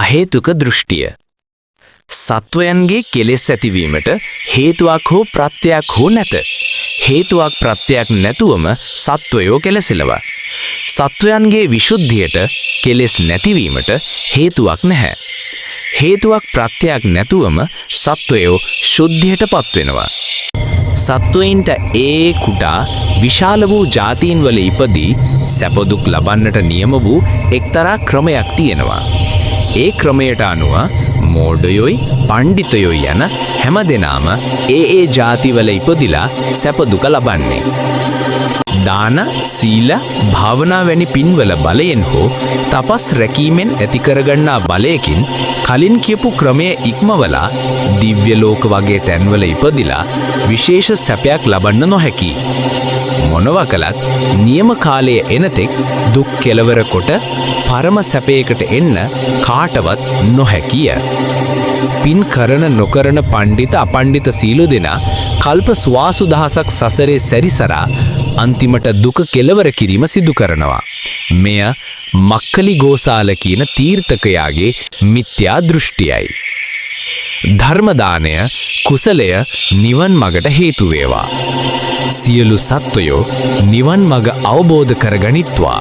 අහේතුක දෘෂ්ටිය. සත්වයන්ගේ කෙලෙස් ඇතිවීමට හේතුවක් හෝ ප්‍රත්‍යක් හෝ නැත. හේතුවක් ප්‍රත්‍යක් නැතුවම සත්වයෝ කෙලෙසෙලවා. සත්වයන්ගේ විසුද්ධියට කෙලෙස් නැතිවීමට හේතුවක් නැහැ. හේතුවක් ප්‍රත්‍යක් නැතුවම සත්වයෝ ශුද්ධියට පත්වෙනවා. සත්වයින්ට කුඩා විශාල වූ ජාතීන් වල ඉපදී සැපදුක් ලබන්නට නියම වූ එක්තරා ක්‍රමයක් තියෙනවා. ඒ ක්‍රමයට අනුව මෝඩයොයි පණ්ඩිතයොයි යන හැම දෙනාම ඒ ජාතිවල ඉපදිලා සැපදුක ලබන්නේ. දාන, සීල, භාවනා වැනි පින්වල බලයෙන් හෝ තපස් රැකීමෙන් ඇති කරගන්නා බලයකින් කලින් කියපු ක්‍රමය ඉක්මවලා දිව්‍ය ලෝක වගේ තැන්වල ඉපදිලා විශේෂ සැපයක් ලබන්න නොහැකි. මොනවා කළත් නියම කාලයේ එනතෙක් දුක් කෙලවර කොට පරම සැපයකට එන්න කාටවත් නොහැකිය. පින් කරන නොකරන පණ්ඩිත අපණ්ඩිත සීලු දෙනා කල්ප සුවාසු දහසක් සසරේ සැරිසරා අන්තිමට දුක කෙලවර කිරීම සිදු කරනවා. මෙය මක්කලි ගෝසාල කියන තීර්ථකයාගේ මිත්‍යා දෘෂ්ටියයි. ධර්මදානය, කුසලය නිවන් මගට හේතු වේවා. සියලු සත්වයෝ නිවන් මග අවබෝධ කරගනිත්වා.